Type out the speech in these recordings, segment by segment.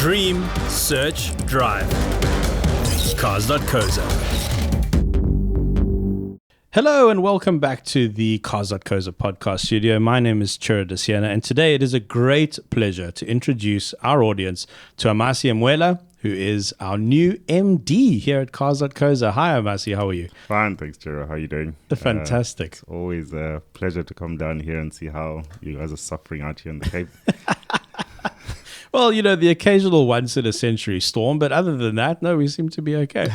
Dream, search, drive. Cars.co.za. Hello and welcome back to the Cars.co.za podcast studio. My name is Chira de Siena, and today it is a great pleasure to introduce our audience to Amasi Mwela, who is our new MD here at Cars.co.za. Hi Amasi, how are you? Fine, thanks Chira. How are you doing? Fantastic. It's always a pleasure to come down here and see how you guys are suffering out here in the Cape. Well, you know, the occasional once-in-a-century storm, but other than that, no, we seem to be okay.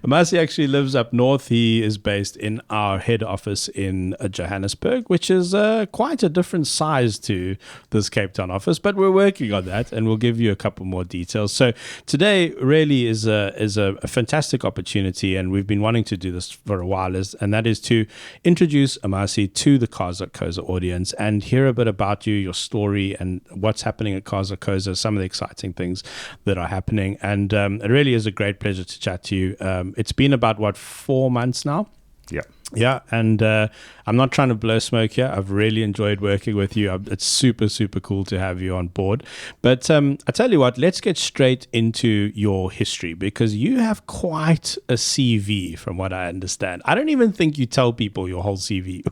Amasi actually lives up north. He is based in our head office in Johannesburg, which is quite a different size to this Cape Town office, but we're working on that, and we'll give you a couple more details. So today really is a fantastic opportunity, and we've been wanting to do this for a while, and that is to introduce Amasi to the Cars.co.za audience and hear a bit about you, your story, and what's happening at Cars.co.za, some of the exciting things that are happening. And it really is a great pleasure to chat to you. It's been about, 4 months now? Yeah. Yeah, and I'm not trying to blow smoke here. I've really enjoyed working with you. It's super, super cool to have you on board. But I tell you what, let's get straight into your history, because you have quite a CV from what I understand. I don't even think you tell people your whole CV.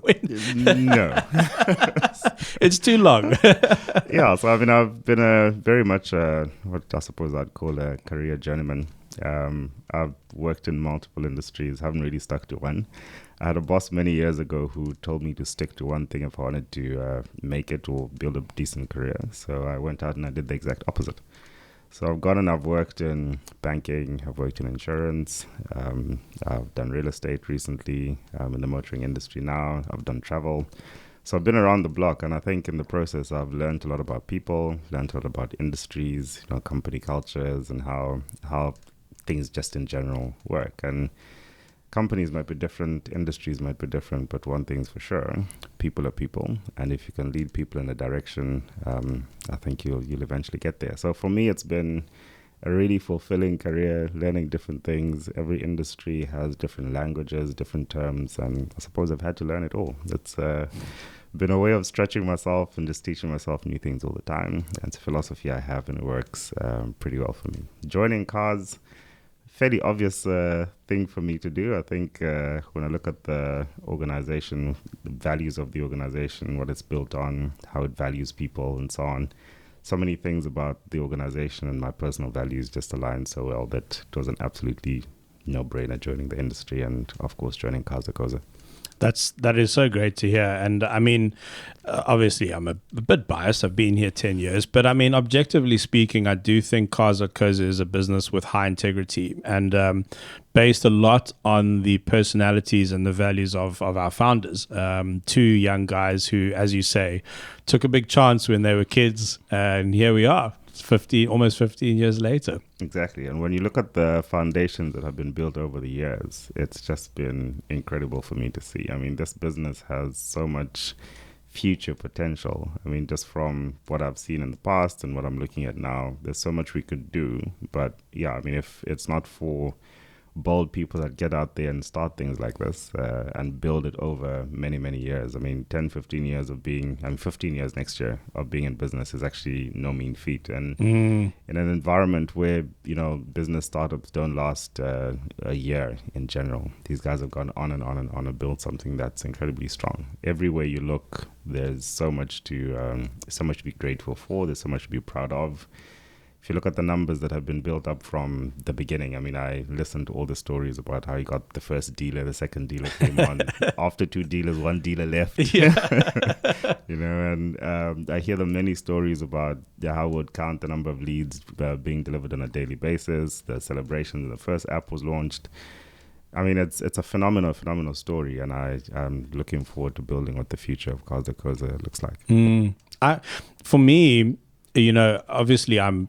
No. It's too long. Yeah, so I've been very much what I suppose I'd call a career journeyman. I've worked in multiple industries, haven't really stuck to one. I had a boss many years ago who told me to stick to one thing if I wanted to make it or build a decent career. So I went out and I did the exact opposite. So I've gone and I've worked in banking, I've worked in insurance, I've done real estate recently, I'm in the motoring industry now, I've done travel. So I've been around the block, and I think in the process I've learned a lot about people, learned a lot about industries, company cultures, and how things just in general work. And companies might be different, industries might be different, but one thing's for sure, people are people. And if you can lead people in a direction, I think you'll eventually get there. So for me, it's been a really fulfilling career, learning different things. Every industry has different languages, different terms, and I suppose I've had to learn it all. It's been a way of stretching myself and just teaching myself new things all the time. And it's a philosophy I have, and it works pretty well for me. Joining Cars, fairly obvious thing for me to do. I think when I look at the organization, the values of the organization, what it's built on, how it values people and so on, so many things about the organization and my personal values just align so well that it was an absolutely no-brainer joining the industry and, of course, joining Cars.co.za. That is so great to hear. And I mean, obviously I'm a bit biased. I've been here 10 years, but I mean, objectively speaking, I do think Cars.co.za is a business with high integrity and based a lot on the personalities and the values of our founders. Two young guys who, as you say, took a big chance when they were kids, and here we are. Almost 15 years later. Exactly. And when you look at the foundations that have been built over the years, it's just been incredible for me to see. I mean, this business has so much future potential. I mean, just from what I've seen in the past and what I'm looking at now, there's so much we could do. But yeah, I mean, if it's not for bold people that get out there and start things like this and build it over many, many years. I mean, 10, 15 years of 15 years next year of being in business is actually no mean feat. And in an environment where, business startups don't last a year in general, these guys have gone on and on and on and built something that's incredibly strong. Everywhere you look, there's so much to be grateful for. There's so much to be proud of. If you look at the numbers that have been built up from the beginning, I mean, I listened to all the stories about how you got the first dealer, the second dealer came on. After 2 dealers, 1 dealer left. Yeah. And I hear the many stories about how would count the number of leads being delivered on a daily basis, the celebrations when the first app was launched. I mean, it's a phenomenal story, and I'm looking forward to building what the future of Cars.co.za looks like. For me, obviously I'm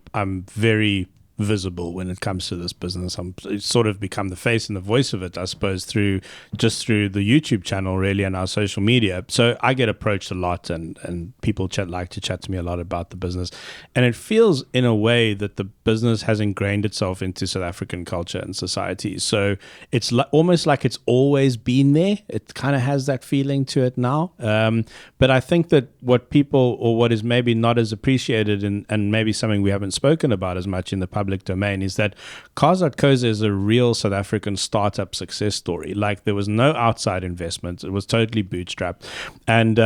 very visible when it comes to this business. I'm sort of become the face and the voice of it, I suppose, through the YouTube channel, really, and our social media. So I get approached a lot, and people like to chat to me a lot about the business. And it feels in a way that the business has ingrained itself into South African culture and society. So it's almost like it's always been there. It kind of has that feeling to it now. But I think that what people, or what is maybe not as appreciated, and maybe something we haven't spoken about as much in the public domain, is that Cars.co.za is a real South African startup success story. Like, there was no outside investment. It was totally bootstrapped. And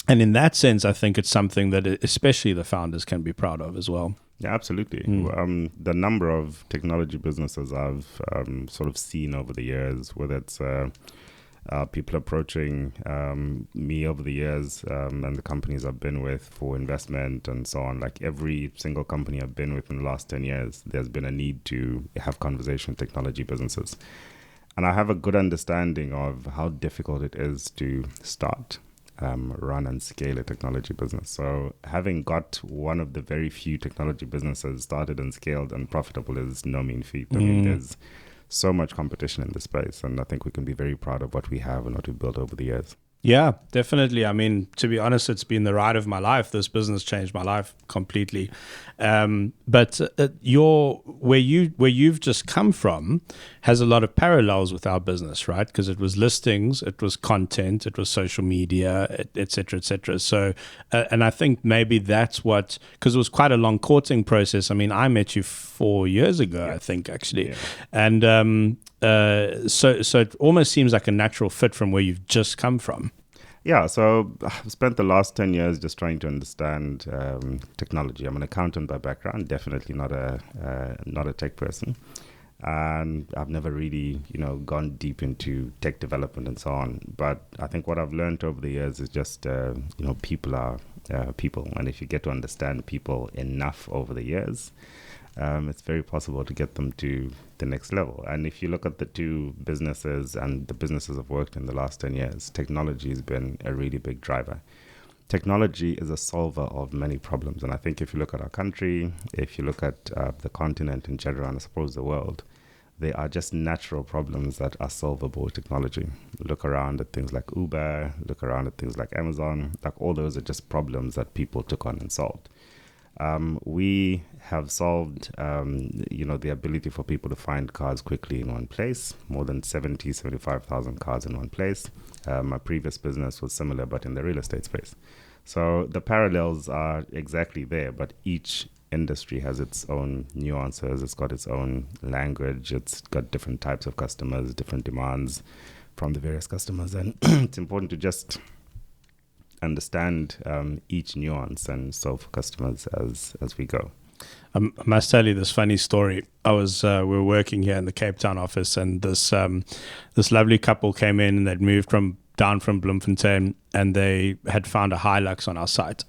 in that sense, I think it's something that especially the founders can be proud of as well. Yeah, absolutely. The number of technology businesses I've sort of seen over the years, whether it's people approaching me over the years and the companies I've been with for investment and so on. Like, every single company I've been with in the last 10 years, there's been a need to have conversation with technology businesses. And I have a good understanding of how difficult it is to start, run and scale a technology business. So having got one of the very few technology businesses started and scaled and profitable is no mean feat. I mean, there's so much competition in this space, and I think we can be very proud of what we have and what we've built over the years. Yeah, definitely. I mean, to be honest, it's been the ride of my life. This business changed my life completely. But where you've just come from has a lot of parallels with our business, right? Because it was listings, it was content, it was social media, et cetera, et cetera. So, and I think maybe that's what, because it was quite a long courting process. I mean, I met you 4 years ago, I think, actually. Yeah. And so it almost seems like a natural fit from where you've just come from. Yeah, so I've spent the last 10 years just trying to understand technology. I'm an accountant by background, definitely not a tech person. And I've never really, gone deep into tech development and so on. But I think what I've learned over the years is just, people are people. And if you get to understand people enough over the years, it's very possible to get them to the next level. And if you look at the two businesses and the businesses I've worked in the last 10 years, technology has been a really big driver. Technology is a solver of many problems. And I think if you look at our country, if you look at the continent in general, and I suppose the world, they are just natural problems that are solvable with technology. Look around at things like Uber, look around at things like Amazon, like all those are just problems that people took on and solved. We have solved, the ability for people to find cars quickly in one place, more than 75,000 cars in one place. My previous business was similar, but in the real estate space. So the parallels are exactly there, but each industry has its own nuances. It's got its own language. It's got different types of customers, different demands from the various customers. And it's important to just understand each nuance and solve for customers as we go. I must tell you this funny story. We were working here in the Cape Town office, and this lovely couple came in, and they'd moved down from Bloemfontein, and they had found a Hilux on our site.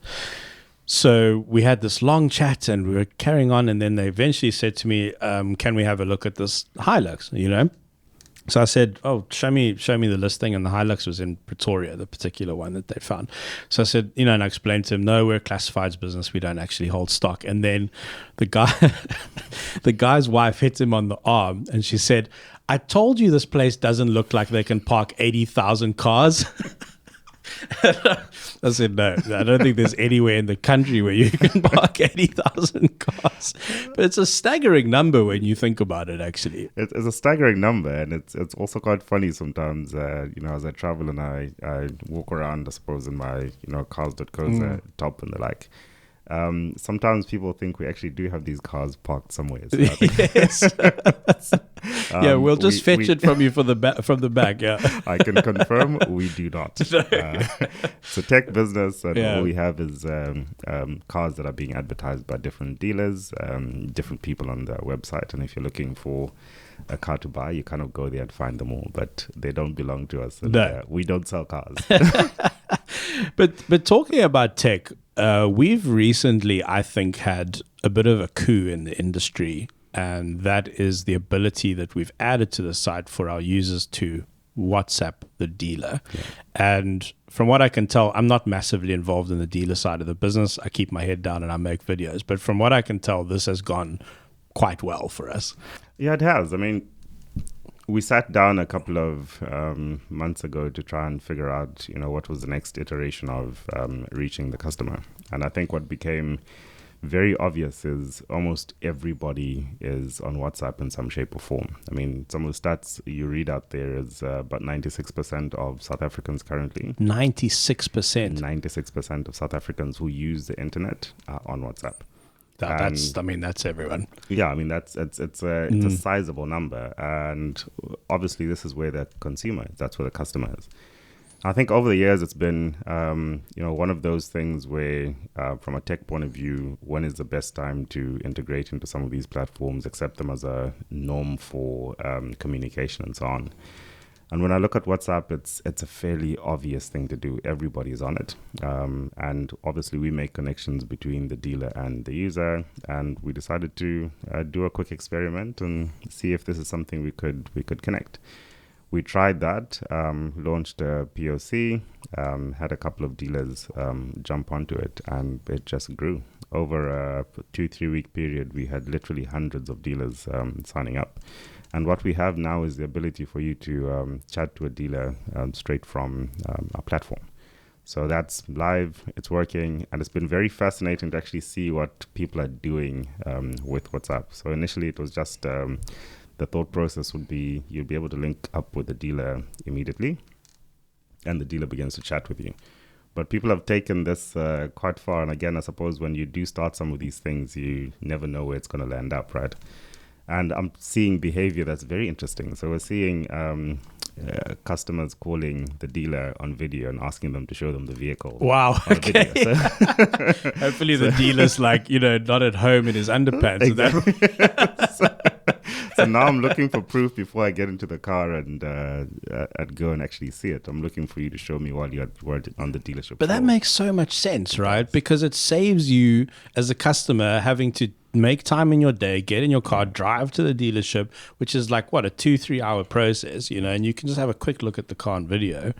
So we had this long chat, and we were carrying on, and then they eventually said to me, "Can we have a look at this Hilux?" So I said, "Oh, show me the listing." And the Hilux was in Pretoria, the particular one that they found. So I said, and I explained to him, "No, we're a classifieds business. We don't actually hold stock." And then the guy's wife hit him on the arm, and she said, "I told you this place doesn't look like they can park 80,000 cars." I said, no, I don't think there's anywhere in the country where you can park 80,000 cars. But it's a staggering number when you think about it, actually. It's a staggering number, and it's also quite funny sometimes, as I travel and I walk around, I suppose, in my, Cars.co.za top and the like. Sometimes people think we actually do have these cars parked somewhere. So yes. We'll just fetch it from you from the back. Yeah, I can confirm we do not. It's a tech business, and all we have is cars that are being advertised by different dealers, different people on their website. And if you're looking for a car to buy, you kind of go there and find them all, but they don't belong to us. And, we don't sell cars. But talking about tech, we've recently, I think, had a bit of a coup in the industry, and that is the ability that we've added to the site for our users to WhatsApp the dealer. Yeah. And from what I can tell, I'm not massively involved in the dealer side of the business. I keep my head down and I make videos. But from what I can tell, this has gone quite well for us. Yeah, it has. I mean, we sat down a couple of months ago to try and figure out, what was the next iteration of reaching the customer. And I think what became very obvious is almost everybody is on WhatsApp in some shape or form. I mean, some of the stats you read out there is about 96% of South Africans currently. 96%. 96% of South Africans who use the internet are on WhatsApp. That's everyone. Yeah, I mean it's a sizable number, and obviously this is where the consumer is. That's where the customer is. I think over the years it's been one of those things where from a tech point of view, when is the best time to integrate into some of these platforms, accept them as a norm for communication and so on. And when I look at WhatsApp, it's a fairly obvious thing to do. Everybody is on it. And obviously we make connections between the dealer and the user. And we decided to do a quick experiment and see if this is something we could connect. We tried that, launched a POC, had a couple of dealers jump onto it, and it just grew. Over a 2-3 week period, we had literally hundreds of dealers signing up. And what we have now is the ability for you to chat to a dealer straight from our platform. So that's live, it's working, and it's been very fascinating to actually see what people are doing with WhatsApp. So initially it was just the thought process would be you'll be able to link up with the dealer immediately, and the dealer begins to chat with you. But people have taken this quite far, and again, I suppose when you do start some of these things, you never know where it's going to land up, right? And I'm seeing behavior that's very interesting. So we're seeing customers calling the dealer on video and asking them to show them the vehicle. Wow. Okay. So hopefully the dealer's not at home in his underpants. Exactly. So now I'm looking for proof before I get into the car and go and actually see it. I'm looking for you to show me while you're on the dealership. But that makes so much sense, right? Because it saves you as a customer having to make time in your day, get in your car, drive to the dealership, which is like, what, a 2-3 hour process, and you can just have a quick look at the car on video.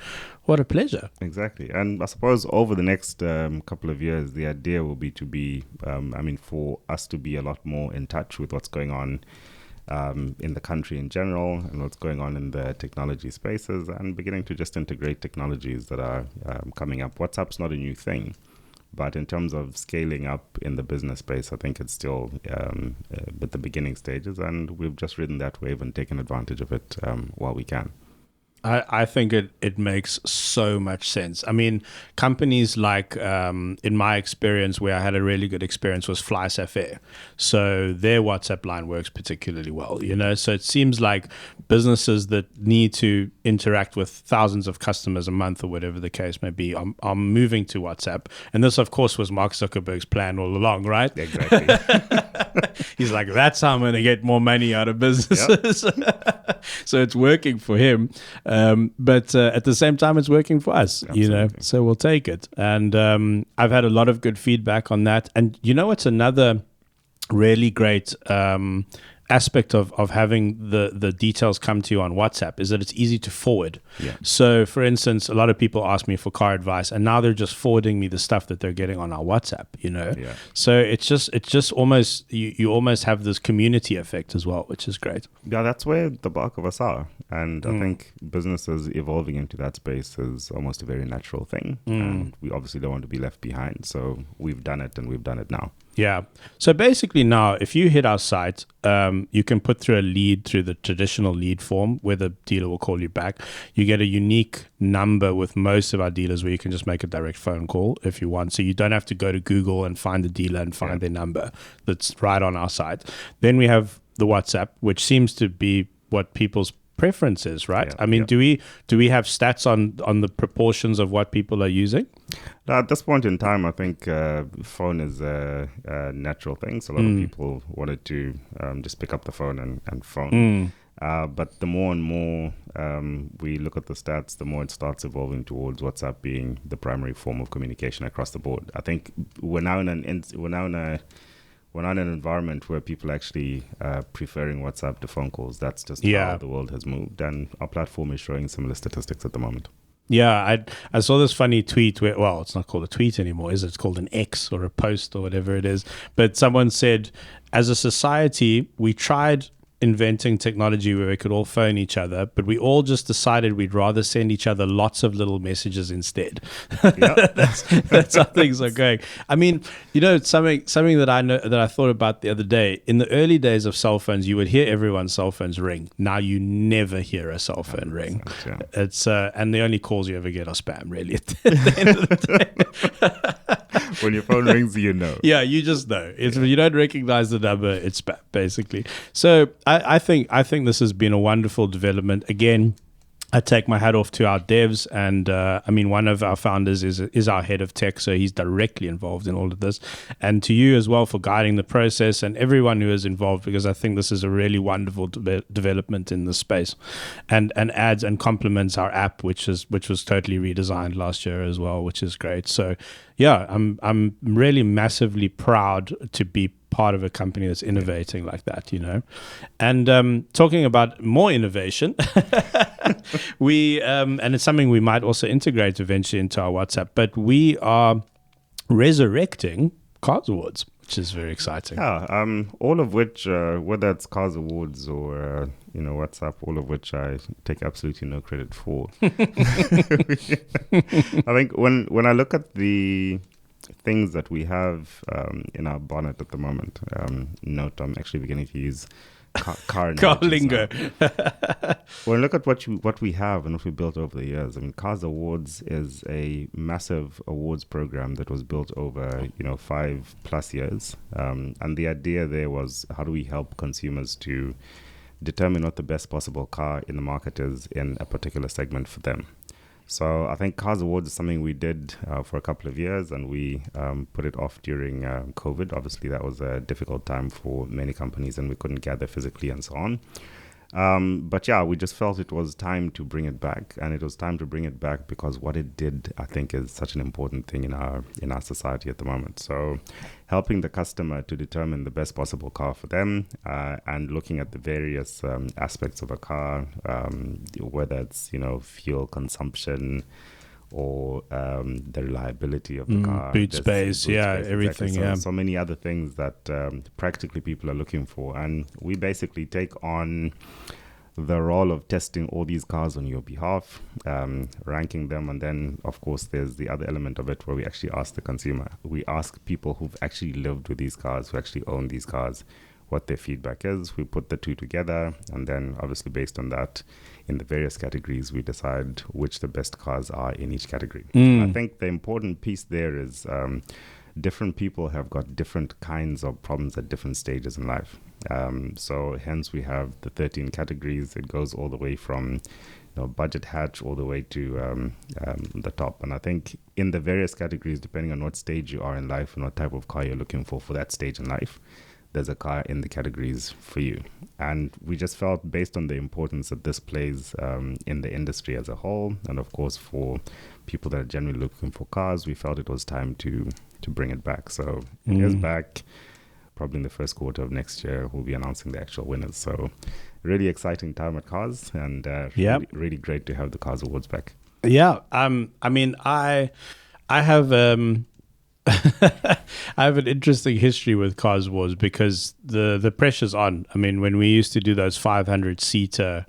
What a pleasure. Exactly. And I suppose over the next couple of years, the idea will be for us to be a lot more in touch with what's going on in the country in general and what's going on in the technology spaces, and beginning to just integrate technologies that are coming up. WhatsApp's not a new thing. But in terms of scaling up in the business space, I think it's still at the beginning stages, and we've just ridden that wave and taken advantage of it while we can. I think it makes so much sense. I mean, companies like, in my experience, where I had a really good experience was Fly Safair. So their WhatsApp line works particularly well, So it seems like businesses that need to interact with thousands of customers a month or whatever the case may be are moving to WhatsApp. And this, of course, was Mark Zuckerberg's plan all along, right? Exactly. He's like, that's how I'm going to get more money out of businesses. Yep. So it's working for him. But at the same time, it's working for us, Absolutely. So we'll take it. And I've had a lot of good feedback on that. And it's another really great aspect of having the details come to you on WhatsApp is that it's easy to forward. Yeah. So, for instance, a lot of people ask me for car advice, and now they're just forwarding me the stuff that they're getting on our WhatsApp. Yeah. So it's just almost you almost have this community effect as well, which is great. Yeah, that's where the bulk of us are, and I think businesses evolving into that space is almost a very natural thing, and we obviously don't want to be left behind. So we've done it, and we've done it now. Yeah. So basically now, if you hit our site, you can put through a lead through the traditional lead form where the dealer will call you back. You get a unique number with most of our dealers where you can just make a direct phone call if you want. So you don't have to go to Google and find the dealer and find their number. That's right on our site. Then we have the WhatsApp, which seems to be what people's preferences, right? Yeah, I mean, do we have stats on the proportions of what people are using? At this point in time, I think phone is a natural thing. So a lot of people wanted to just pick up the phone and phone. But the more and more we look at the stats, the more it starts evolving towards WhatsApp being the primary form of communication across the board. I think we're now in an environment where people actually preferring WhatsApp to phone calls. That's just how the world has moved, and our platform is showing similar statistics at the moment. Yeah, I saw this funny tweet where, well, it's not called a tweet anymore, is it? It's called an X or a post or whatever it is. But someone said, as a society, we tried inventing technology where we could all phone each other, but we all just decided we'd rather send each other lots of little messages instead. Yep. That's how things are going. I mean, something that I know that I thought about the other day. In the early days of cell phones, you would hear everyone's cell phones ring. Now you never hear a cell phone ring. Yeah. It's and the only calls you ever get are spam, really. At the end of the day. When your phone rings, you know. Yeah, you just know. If you don't recognize the number, it's spam, basically. So I think this has been a wonderful development. Again, I take my hat off to our devs, and I mean, one of our founders is our head of tech, so he's directly involved in all of this. And to you as well for guiding the process, and everyone who is involved, because I think this is a really wonderful development in this space, and adds and complements our app, which was totally redesigned last year as well, which is great. So yeah, I'm really massively proud to be part of a company that's innovating like that, And talking about more innovation, we and it's something we might also integrate eventually into our WhatsApp, but we are resurrecting Cars Awards, which is very exciting. Yeah, all of which, whether it's Cars Awards or WhatsApp, all of which I take absolutely no credit for. I think when I look at the things that we have in our bonnet at the moment, note I'm actually beginning to use car lingo. When I look at what we have and what we built over the years, I mean, Cars Awards is a massive awards program that was built over 5+ years, and the idea there was, how do we help consumers to determine what the best possible car in the market is in a particular segment for them. So I think Cars Awards is something we did for a couple of years, and we put it off during COVID. Obviously, that was a difficult time for many companies, and we couldn't gather physically and so on. But yeah, we just felt it was time to bring it back, and it was time to bring it back because what it did, I think, is such an important thing in our society at the moment. So helping the customer to determine the best possible car for them, and looking at the various aspects of a car, whether it's fuel consumption or the reliability of the car, boot space, everything. Exactly. So many other things that practically people are looking for, and we basically take on the role of testing all these cars on your behalf, ranking them, and then of course there's the other element of it where we actually ask the consumer. We ask people who've actually lived with these cars, who actually own these cars, what their feedback is. We put the two together, and then obviously based on that, in the various categories, we decide which the best cars are in each category. I think the important piece there is different people have got different kinds of problems at different stages in life. So hence we have the 13 categories. It goes all the way from budget hatch all the way to the top. And I think in the various categories, depending on what stage you are in life and what type of car you're looking for that stage in life, there's a car in the categories for you. And we just felt, based on the importance that this plays in the industry as a whole, and of course for people that are generally looking for cars, we felt it was time to bring it back. So years back, probably in the first quarter of next year, we'll be announcing the actual winners. So really exciting time at Cars, and really great to have the Cars Awards back. Yeah, I mean, I have I have an interesting history with Cars Awards because the pressure's on. I mean, when we used to do those 500-seater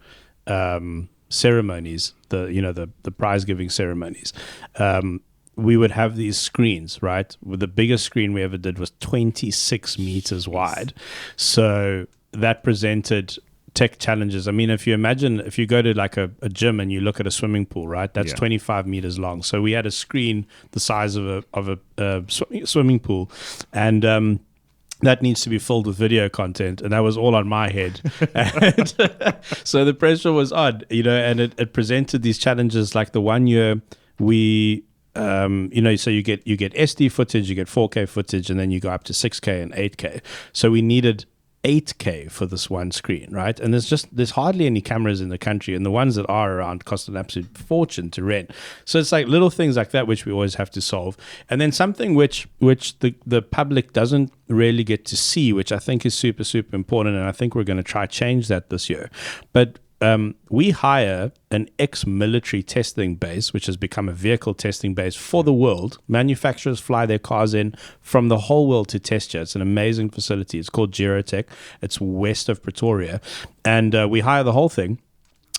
ceremonies, the prize giving ceremonies, we would have these screens, right? With the biggest screen we ever did was 26 meters wide. So that presented tech challenges. I mean, if you go to like a gym and you look at a swimming pool, right? That's 25 meters long. So we had a screen the size of a swimming pool, and that needs to be filled with video content, and that was all on my head. And so the pressure was on, and it presented these challenges. Like the one year we so you get SD footage, you get 4K footage, and then you go up to 6K and 8K. So we needed 8K for this one screen, right? And there's hardly any cameras in the country, and the ones that are around cost an absolute fortune to rent. So it's like little things like that which we always have to solve. And then something which the public doesn't really get to see, which I think is super, super important, and I think we're going to try change that this year. But we hire an ex-military testing base, which has become a vehicle testing base for the world. Manufacturers fly their cars in from the whole world to test here. It's an amazing facility. It's called Girotech. It's west of Pretoria. And we hire the whole thing.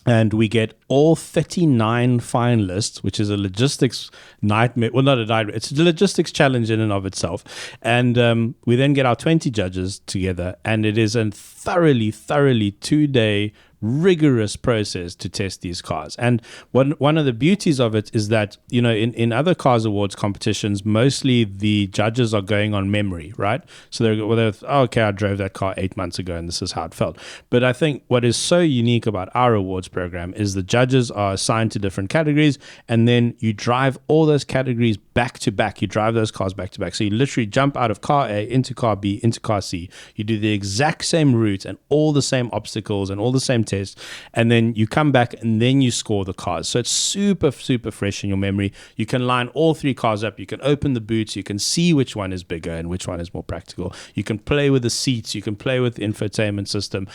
And we get all 39 finalists, which is a logistics nightmare. Well, not a nightmare. It's a logistics challenge in and of itself. And we then get our 20 judges together. And it is a thoroughly 2-day rigorous process to test these cars. And one of the beauties of it is that, you know, in other Cars Awards competitions, mostly the judges are going on memory, right? So they're okay, I drove that car 8 months ago and this is how it felt. But I think what is so unique about our awards program is the judges are assigned to different categories, and then you drive all those categories back to back. You drive those cars back to back. So you literally jump out of car A into car B into car C. You do the exact same route and all the same obstacles and all the same tests, and then you come back and then you score the cars. So it's super fresh in your memory. You can line all 3 cars up. You can open the boots. You can see which one is bigger and which one is more practical. You can play with the seats. You can play with the infotainment system.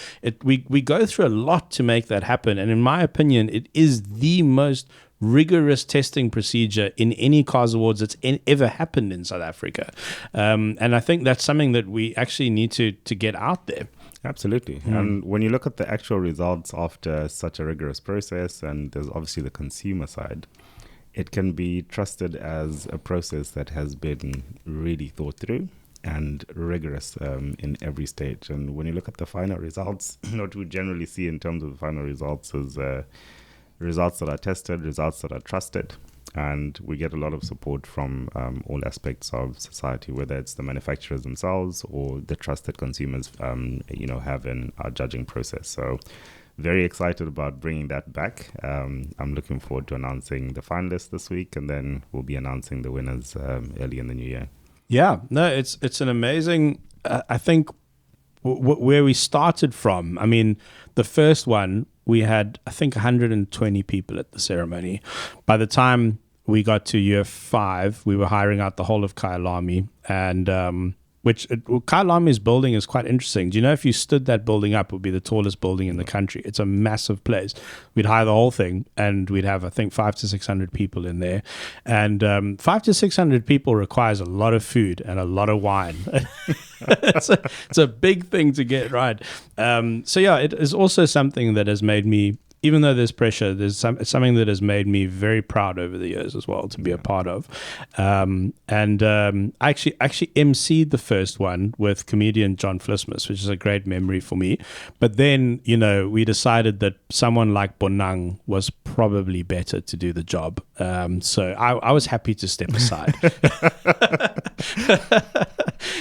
We go through a lot to make that happen, and in my opinion, it is the most rigorous testing procedure in any Cars Awards that's ever happened in South Africa. And I think that's something that we actually need to get out there. Absolutely. And when you look at the actual results after such a rigorous process, and there's obviously the consumer side, it can be trusted as a process that has been really thought through and rigorous in every stage. And when you look at the final results, what we generally see in terms of the final results is results that are tested, results that are trusted. And we get a lot of support from all aspects of society, whether it's the manufacturers themselves or the trust that consumers, have in our judging process. So very excited about bringing that back. I'm looking forward to announcing the finalists this week, and then we'll be announcing the winners early in the new year. Yeah, no, it's an amazing, I think, where we started from. I mean, the first one, we had, I think, 120 people at the ceremony. By the time we got to year 5, we were hiring out the whole of Kyalami, and Kyalami's building is quite interesting. Do you know if you stood that building up, it would be the tallest building in the country? It's a massive place. We'd hire the whole thing, and we'd have, I think, 500 to 600 people in there. And 500 to 600 people requires a lot of food and a lot of wine. it's a big thing to get right. So yeah, it is also something that has made me, even though there's pressure, it's something that has made me very proud over the years as well to be a part of. I actually emceed the first one with comedian John Flismus, which is a great memory for me. But then, we decided that someone like Bonang was probably better to do the job. So I was happy to step aside.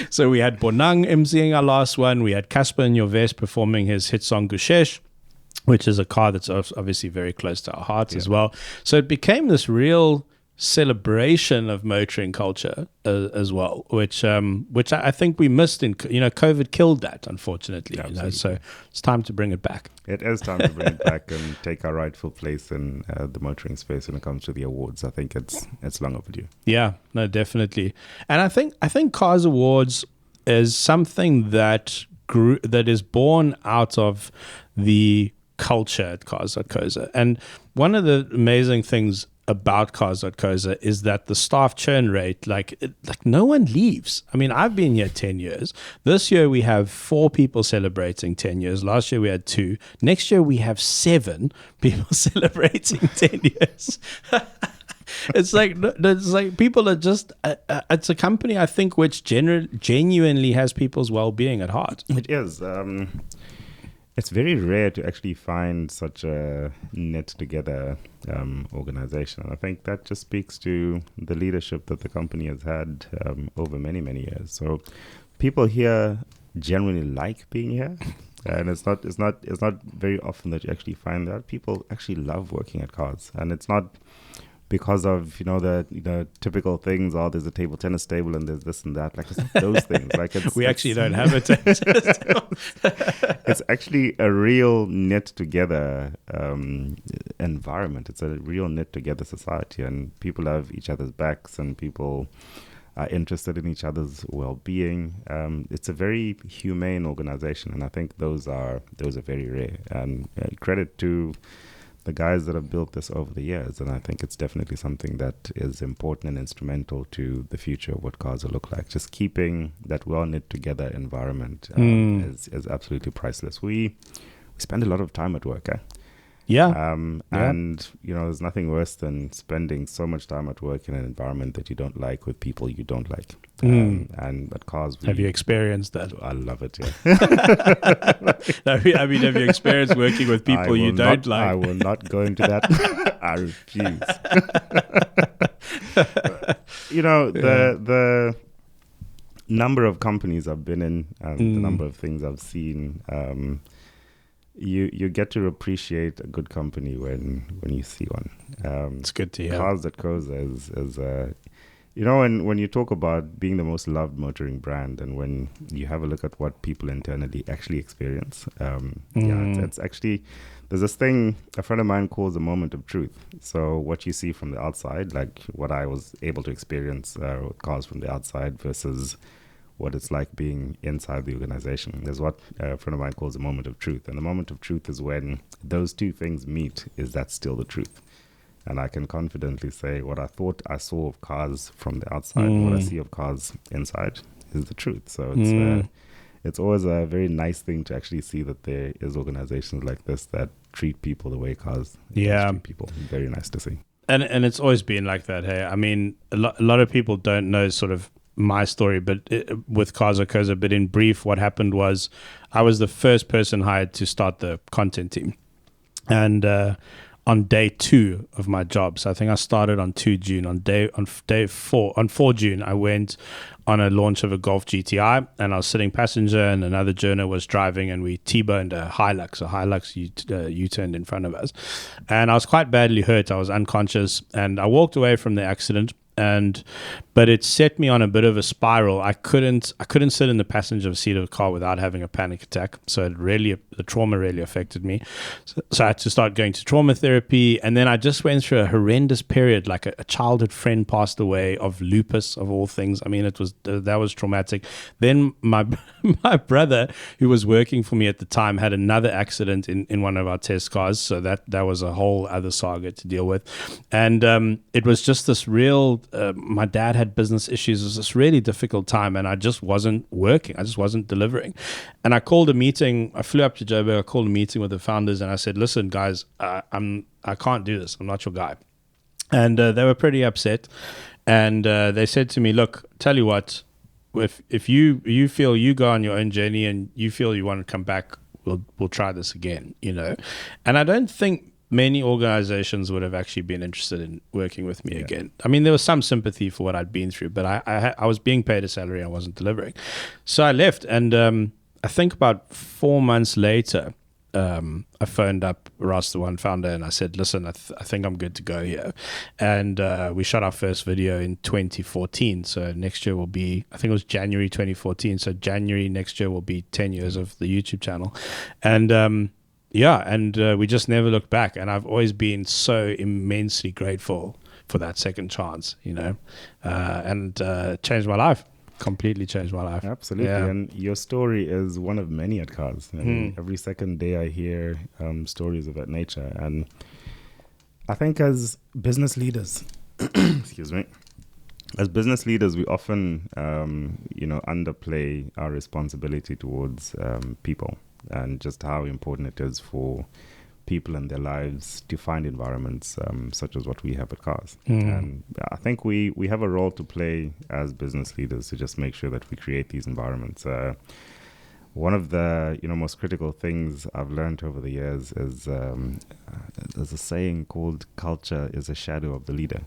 So we had Bonang emceeing our last one. We had Casper Nyovest performing his hit song Gushesh, which is a car that's obviously very close to our hearts as well. So it became this real celebration of motoring culture as well, which I think we missed in, COVID killed that, unfortunately. So it's time to bring it back. It is time to bring it back and take our rightful place in the motoring space when it comes to the awards. I think it's long overdue. Yeah, no, definitely. And I think Cars Awards is something that is born out of the culture at Cars.co.za. And one of the amazing things about Cars.co.za is that the staff churn rate, like no one leaves. I mean, I've been here 10 years. This year we have 4 people celebrating 10 years. Last year we had 2. Next year we have 7 people celebrating 10 years. It's like people are just, it's a company, I think, which genuinely has people's well-being at heart. It is. It's very rare to actually find such a knit-together organization. And I think that just speaks to the leadership that the company has had over many, many years. So people here generally like being here. And it's not very often that you actually find that people actually love working at Cars. And it's not because of the typical things. Oh, there's a table tennis table and there's this and that. Like, it's not those things. Like, we actually don't have a tennis table. It's actually a real knit together environment. It's a real knit together society, and people have each other's backs, and people are interested in each other's well-being. It's a very humane organization, and I think those are very rare. And credit to the guys that have built this over the years, and I think it's definitely something that is important and instrumental to the future of what cars will look like. Just keeping that well-knit together environment is absolutely priceless. We spend a lot of time at work, and there's nothing worse than spending so much time at work in an environment that you don't like with people you don't like. And at Cars, have you experienced that? I love it. Yeah. Have you experienced working with people you don't like? I will not go into that. I refuse. The number of companies I've been in, and the number of things I've seen. You get to appreciate a good company when you see one. It's good to hear. Cars.co.za is when you talk about being the most loved motoring brand, and when you have a look at what people internally actually experience, it's actually, there's this thing a friend of mine calls a moment of truth. So what you see from the outside, like what I was able to experience with Cars from the outside versus what it's like being inside the organization. There's what a friend of mine calls a moment of truth. And the moment of truth is when those two things meet, is that still the truth? And I can confidently say what I thought I saw of Cars from the outside and what I see of Cars inside is the truth. So it's always a very nice thing to actually see that there is organizations like this that treat people the way Cars treat people. Very nice to see. And it's always been like that, hey? I mean, a lot of people don't know sort of my story, but with Cars.co.za, but in brief, what happened was I was the first person hired to start the content team. And on day 2 of my job, so I think I started on 2 June, on 4 June, I went on a launch of a Golf GTI, and I was sitting passenger, and another journo was driving, and we T-boned a Hilux. A Hilux U-turned in front of us. And I was quite badly hurt. I was unconscious, and I walked away from the accident. But it set me on a bit of a spiral. I couldn't sit in the passenger seat of the car without having a panic attack. So the trauma really affected me. So I had to start going to trauma therapy, and then I just went through a horrendous period. Like a childhood friend passed away of lupus, of all things. I mean, that was traumatic. Then my brother, who was working for me at the time, had another accident in one of our test cars. So that was a whole other saga to deal with, and it was just this real. My dad had business issues. It was this really difficult time, and I just wasn't working. I just wasn't delivering. And I called a meeting. I flew up to Joburg. I called a meeting with the founders, and I said, "Listen, guys, I can't do this. I'm not your guy." And they were pretty upset. And they said to me, "Look, tell you what, if you feel you go on your own journey and you feel you want to come back, we'll try this again." And I don't think many organizations would have actually been interested in working with me again. I mean, there was some sympathy for what I'd been through, but I was being paid a salary. I wasn't delivering. So I left, and I think about 4 months later, I phoned up Ross, the one founder, and I said, "Listen, I think I'm good to go here." And we shot our first video in 2014. So next year will be, I think it was January 2014. So January next year will be 10 years of the YouTube channel. And we just never looked back. And I've always been so immensely grateful for that second chance, and changed my life. Completely changed my life. Absolutely. Yeah. And your story is one of many at Cars. I mean, every second day I hear stories of that nature. And I think as business leaders, excuse me, as business leaders, we often, underplay our responsibility towards people, and just how important it is for people in their lives to find environments such as what we have at Cars. And I think we have a role to play as business leaders to just make sure that we create these environments. One of the most critical things I've learned over the years is there's a saying called "culture is a shadow of the leader."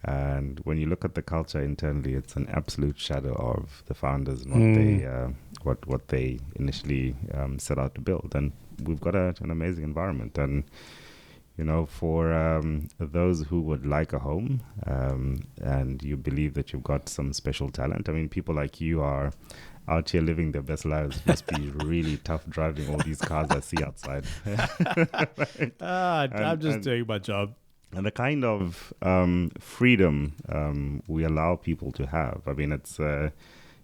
And when you look at the culture internally, it's an absolute shadow of the founders and what they initially set out to build. And we've got an amazing environment. And for those who would like a home and you believe that you've got some special talent, I mean, people like you are out here living their best lives. It must be really tough driving all these cars I see outside. I'm just doing my job. and the kind of freedom we allow people to have. I mean, it's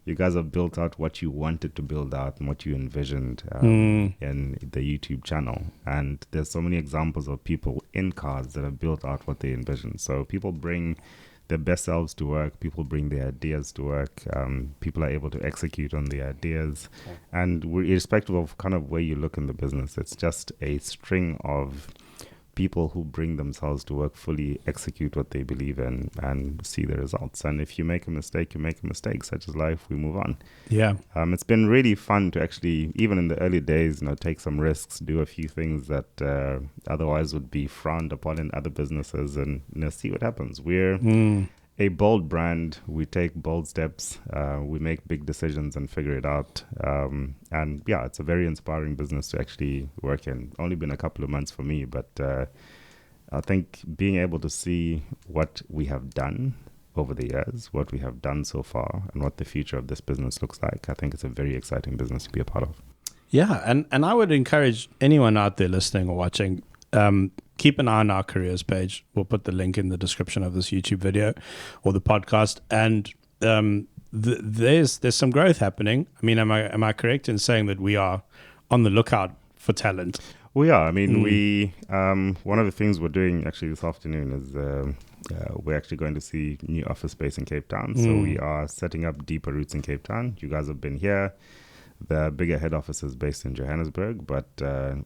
you guys have built out what you wanted to build out and what you envisioned in the YouTube channel. And there's so many examples of people in Cars that have built out what they envisioned. So people bring their best selves to work. People bring their ideas to work. People are able to execute on their ideas. And irrespective of kind of where you look in the business, it's just a string of people who bring themselves to work, fully execute what they believe in, and see the results. And if you make a mistake, you make a mistake. Such as life, we move on. Yeah. It's been really fun to actually, even in the early days, take some risks, do a few things that otherwise would be frowned upon in other businesses, and see what happens. We're a bold brand. We take bold steps. We make big decisions and figure it out. And yeah, it's a very inspiring business to actually work in. Only been a couple of months for me, but I think being able to see what we have done over the years, what we have done so far, and what the future of this business looks like, I think it's a very exciting business to be a part of. Yeah, and I would encourage anyone out there listening or watching, keep an eye on our careers page. We'll put the link in the description of this YouTube video or the podcast. And there's some growth happening. I mean, am I correct in saying that we are on the lookout for talent? We are. I mean, we one of the things we're doing actually this afternoon is we're actually going to see new office space in Cape Town. So we are setting up deeper roots in Cape Town. You guys have been here. The bigger head office is based in Johannesburg, but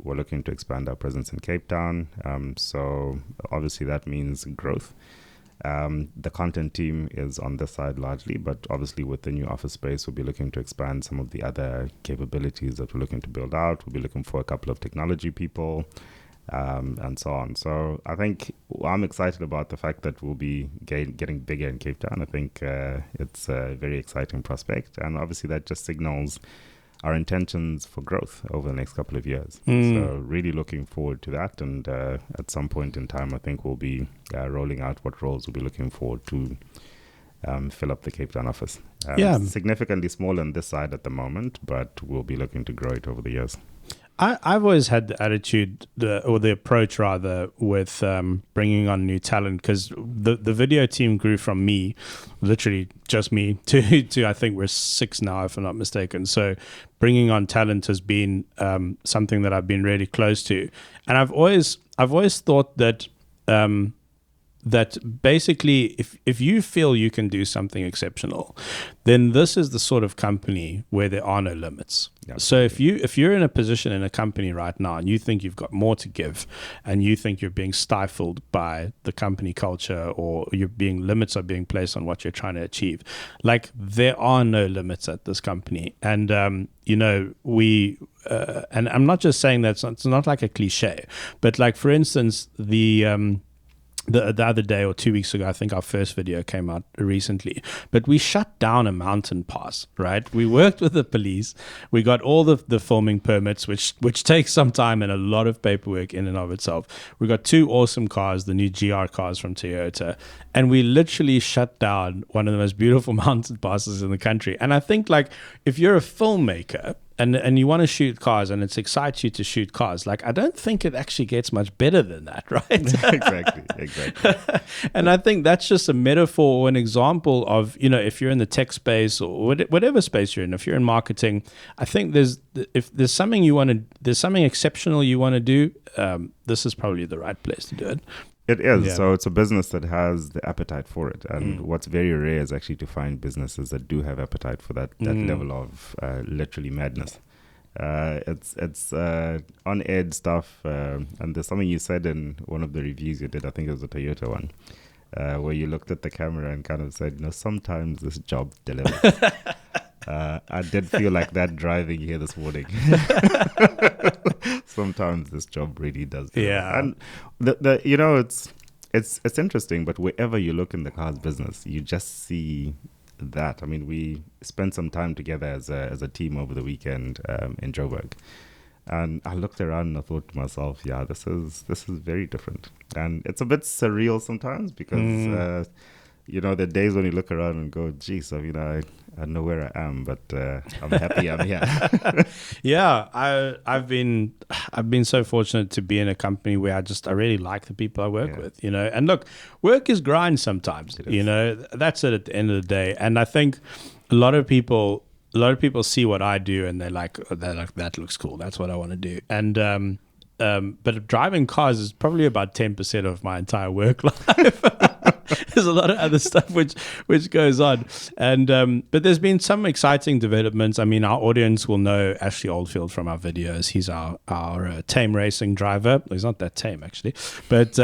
we're looking to expand our presence in Cape Town. So obviously that means growth. The content team is on this side largely, but obviously with the new office space, we'll be looking to expand some of the other capabilities that we're looking to build out. We'll be looking for a couple of technology people and so on. So I think I'm excited about the fact that we'll be getting bigger in Cape Town. I think it's a very exciting prospect. And obviously that just signals our intentions for growth over the next couple of years. So really looking forward to that. And at some point in time, I think we'll be rolling out what roles we'll be looking forward to fill up the Cape Town office. Significantly smaller on this side at the moment, but we'll be looking to grow it over the years. I've always had the attitude, or the approach rather, with bringing on new talent, because the video team grew from me, literally just me, to I think we're 6 now, if I'm not mistaken. So bringing on talent has been something that I've been really close to, and I've always thought that that basically if you feel you can do something exceptional, then this is the sort of company where there are no limits. So if you're in a position in a company right now and you think you've got more to give, and you think you're being stifled by the company culture, or limits are being placed on what you're trying to achieve, like, there are no limits at this company. And we and I'm not just saying that, it's not like a cliche, but like, for instance, the other day or 2 weeks ago, I think our first video came out recently, but we shut down a mountain pass, right? We worked with the police. We got all the filming permits, which takes some time and a lot of paperwork in and of itself. We got 2 awesome cars, the new GR cars from Toyota, and we literally shut down one of the most beautiful mountain passes in the country. And I think, like, if you're a filmmaker and you want to shoot cars, and it excites you to shoot cars, like, I don't think it actually gets much better than that, right? Exactly. And I think that's just a metaphor or an example of, if you're in the tech space or whatever space you're in, if you're in marketing, I think if there's something there's something exceptional you want to do, this is probably the right place to do it. It is. Yeah. So it's a business that has the appetite for it. And what's very rare is actually to find businesses that do have appetite for that level of literally madness. It's on-edge stuff. And there's something you said in one of the reviews you did, I think it was the Toyota one, where you looked at the camera and kind of said, sometimes this job delivers. I did feel like that driving here this morning. Sometimes this job really does. Yeah. And it's interesting, but wherever you look in the cars business, you just see that. I mean, we spent some time together as a team over the weekend in Joburg. And I looked around and I thought to myself, this is very different. And it's a bit surreal sometimes because, there are days when you look around and go, geez, know where I am, but I'm happy I'm here. Yeah, I've been so fortunate to be in a company where I really like the people I work with, you know. And look, work is grind sometimes, you know. That's it at the end of the day. And I think a lot of people see what I do and they're like, that looks cool. That's what I want to do. And but driving cars is probably about 10% of my entire work life. There's a lot of other stuff which goes on, and but there's been some exciting developments. I mean, our audience will know Ashley Oldfield from our videos. He's our tame racing driver. He's not that tame actually, but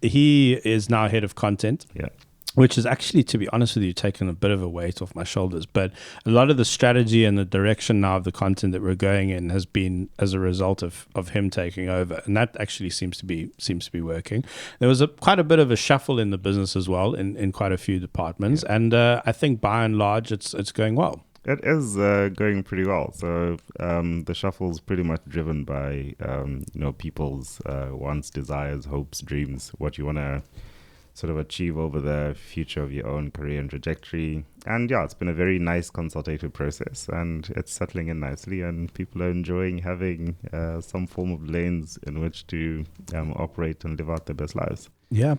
he is now head of content. Yeah. Which is actually, to be honest with you, taken a bit of a weight off my shoulders. But a lot of the strategy and the direction now of the content that we're going in has been as a result of him taking over, and that actually seems to be working. There was quite a bit of a shuffle in the business as well in quite a few departments, and I think by and large it's going well. It is going pretty well. So the shuffle is pretty much driven by people's wants, desires, hopes, dreams, what you want to sort of achieve over the future of your own career and trajectory. And yeah, it's been a very nice consultative process, and it's settling in nicely, and people are enjoying having some form of lanes in which to operate and live out their best lives. Yeah.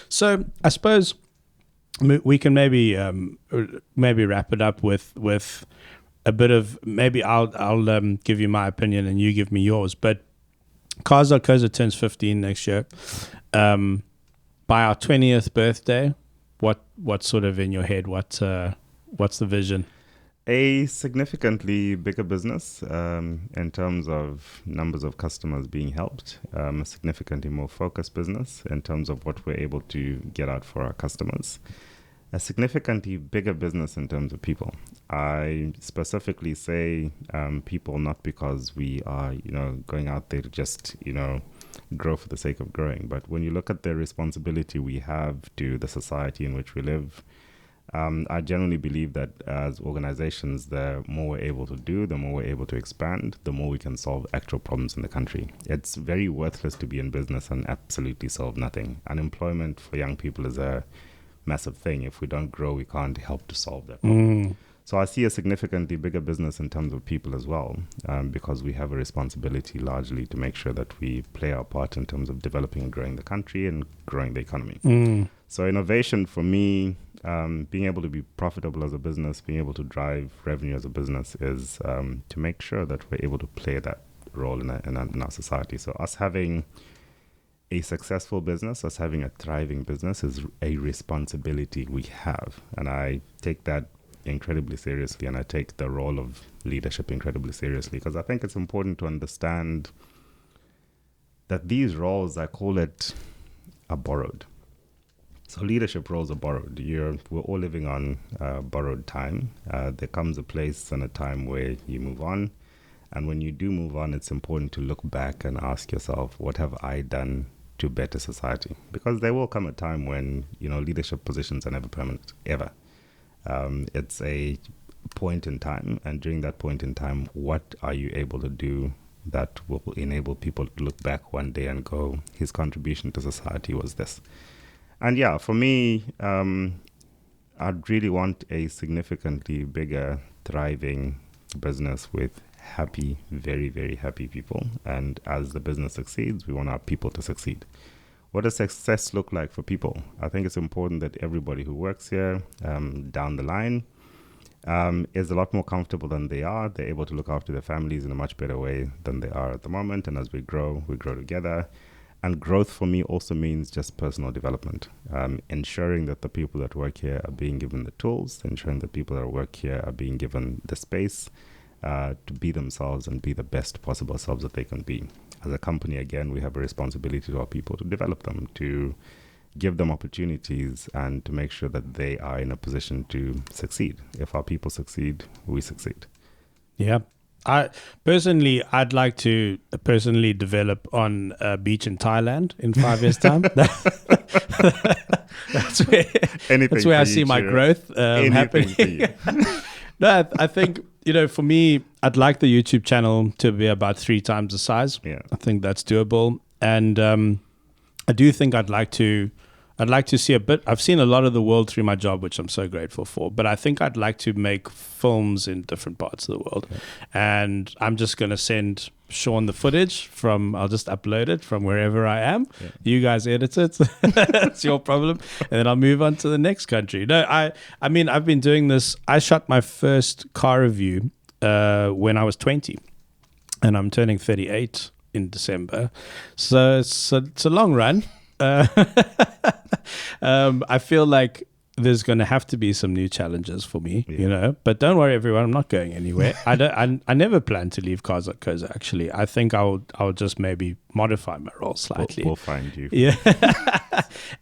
So I suppose we can maybe wrap it up with a bit of, maybe I'll give you my opinion and you give me yours. But Cars.co.za turns 15 next year. By our 20th birthday, what's sort of in your head? What's the vision? A significantly bigger business in terms of numbers of customers being helped, a significantly more focused business in terms of what we're able to get out for our customers, a significantly bigger business in terms of people. I specifically say people not because we are, going out there to just, grow for the sake of growing. But when you look at the responsibility we have to the society in which we live, I generally believe that as organizations, the more we're able to do, the more we're able to expand, the more we can solve actual problems in the country. It's very worthless to be in business and absolutely solve nothing. Unemployment for young people is a massive thing. If we don't grow, we can't help to solve that problem. So I see a significantly bigger business in terms of people as well, because we have a responsibility largely to make sure that we play our part in terms of developing and growing the country and growing the economy. So innovation for me, being able to be profitable as a business, being able to drive revenue as a business is to make sure that we're able to play that role in our society. So us having a successful business, us having a thriving business is a responsibility we have. And I take that incredibly seriously, and I take the role of leadership incredibly seriously, because I think it's important to understand that these roles, I call it, are borrowed. So leadership roles are borrowed. We're all living on borrowed time. There comes a place and a time where you move on, and when you do move on, it's important to look back and ask yourself, what have I done to better society? Because there will come a time when leadership positions are never permanent, ever. It's a point in time, and during that point in time, what are you able to do that will enable people to look back one day and go, his contribution to society was this? And yeah, for me, I'd really want a significantly bigger, thriving business with happy, very, very happy people. And as the business succeeds, we want our people to succeed. What does success look like for people? I think it's important that everybody who works here down the line is a lot more comfortable than they are. They're able to look after their families in a much better way than they are at the moment. And as we grow together. And growth for me also means just personal development, ensuring that the people that work here are being given the tools, ensuring that people that work here are being given the space to be themselves and be the best possible selves that they can be. As a company, again, we have a responsibility to our people to develop them, to give them opportunities, and to make sure that they are in a position to succeed. If our people succeed, we succeed. Yeah. I'd like to personally develop on a beach in Thailand in 5 years' time. That's where I see my growth happening. No, I think, for me, I'd like the YouTube channel to be about 3 times the size. Yeah. I think that's doable. And I do think I'd like to I'd like to see a bit. I've seen a lot of the world through my job, which I'm so grateful for. But I think I'd like to make films in different parts of the world. Okay. And I'm just going to send Sean the footage I'll just upload it from wherever I am. Yeah. You guys edit it. That's your problem. And then I'll move on to the next country. No, I mean, I've been doing this. I shot my first car review when I was 20. And I'm turning 38 in December. So it's a long run. I feel like there's going to have to be some new challenges for me, but don't worry, everyone, I'm not going anywhere. I never plan to leave Cars.co.za. Actually, I think I'll just maybe modify my role slightly. We'll find you. Yeah.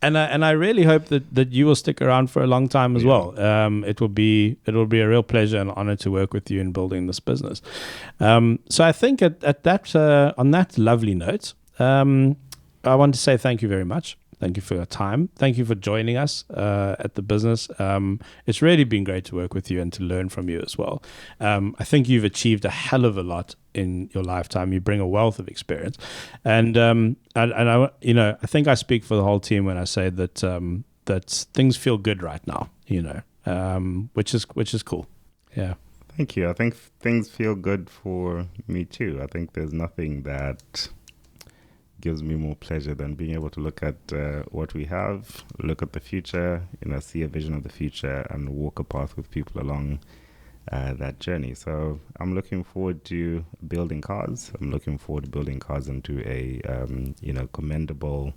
and I really hope that you will stick around for a long time as well. It will be a real pleasure and honor to work with you in building this business. So I think on that lovely note, I want to say thank you very much. Thank you for your time. Thank you for joining us at the business. It's really been great to work with you and to learn from you as well. I think you've achieved a hell of a lot in your lifetime. You bring a wealth of experience, and I think I speak for the whole team when I say that that things feel good right now. Which is cool. Yeah. Thank you. I think things feel good for me too. I think there's nothing that gives me more pleasure than being able to look at what we have, look at the future, see a vision of the future and walk a path with people along that journey. So I'm looking forward to building cars. I'm looking forward to building cars into a commendable,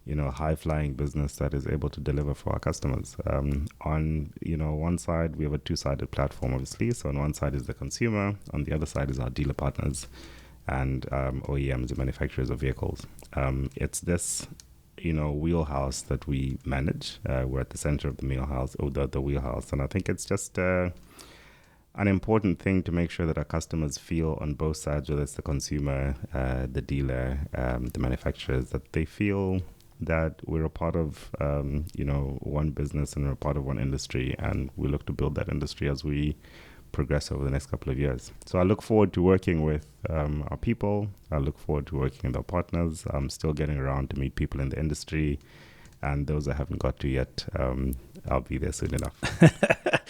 high-flying business that is able to deliver for our customers. On one side, we have a two-sided platform, obviously. So on one side is the consumer, on the other side is our dealer partners and OEMs, the manufacturers of vehicles. It's this, wheelhouse that we manage. We're at the center of the wheelhouse, the wheelhouse, and I think it's just an important thing to make sure that our customers feel on both sides, whether it's the consumer, the dealer, the manufacturers, that they feel that we're a part of, one business and we're a part of one industry, and we look to build that industry as we progress over the next couple of years. So I look forward to working with our people. I look forward to working with our partners. I'm still getting around to meet people in the industry, and those I haven't got to yet, I'll be there soon enough.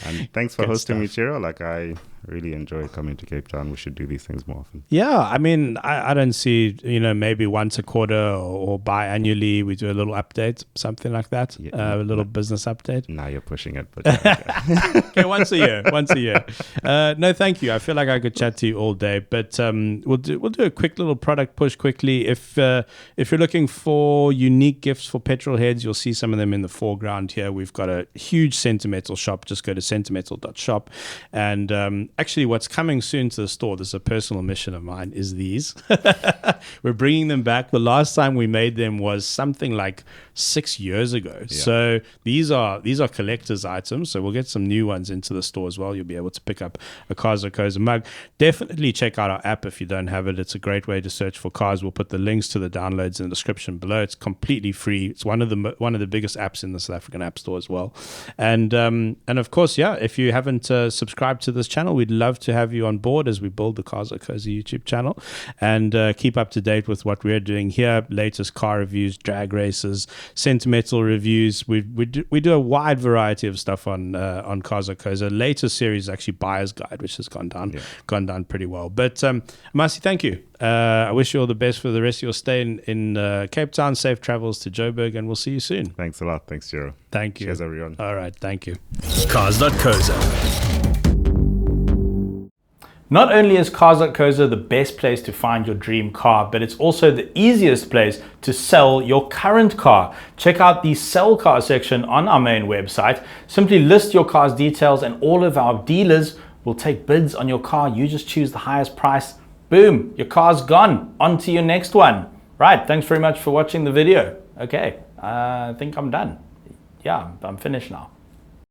And thanks for hosting me, Chiro. I really enjoy coming to Cape Town. We should do these things more often. Yeah, I mean, I don't see, maybe once a quarter or biannually we do a little update, something like that, a little business update. Now you're pushing it. But okay, once a year. No, thank you. I feel like I could chat to you all day, but we'll do a quick little product push quickly. If you're looking for unique gifts for petrol heads, you'll see some of them in the foreground here. We've got a huge SentiMETAL shop. Just go to sentimetal.shop. And actually, what's coming soon to the store, this is a personal mission of mine, is these. We're bringing them back. The last time we made them was something like 6 years ago. Yeah. So these are collector's items. So we'll get some new ones into the store as well. You'll be able to pick up a Cars.co.za mug. Definitely check out our app if you don't have it. It's a great way to search for cars. We'll put the links to the downloads in the description below. It's completely free. It's one of the biggest apps in the South African App Store as well. And of course, if you haven't subscribed to this channel, we'd love to have you on board as we build the Cars.co.za YouTube channel and keep up to date with what we're doing here. Latest car reviews, drag races, SentiMETAL reviews. We do a wide variety of stuff on Cars.co.za. Latest series is actually Buyer's Guide, which has gone down pretty well. But Amasi, thank you. I wish you all the best for the rest of your stay in Cape Town. Safe travels to Joburg, and we'll see you soon. Thanks a lot. Thanks, Jiro. Thank you. Cheers, everyone. All right. Thank you. Cars.co.za. Not only is Cars.co.za the best place to find your dream car, but it's also the easiest place to sell your current car. Check out the Sell Car section on our main website. Simply list your car's details and all of our dealers will take bids on your car. You just choose the highest price. Boom, your car's gone. On to your next one. Right, thanks very much for watching the video. Okay, I think I'm done. Yeah, I'm finished now.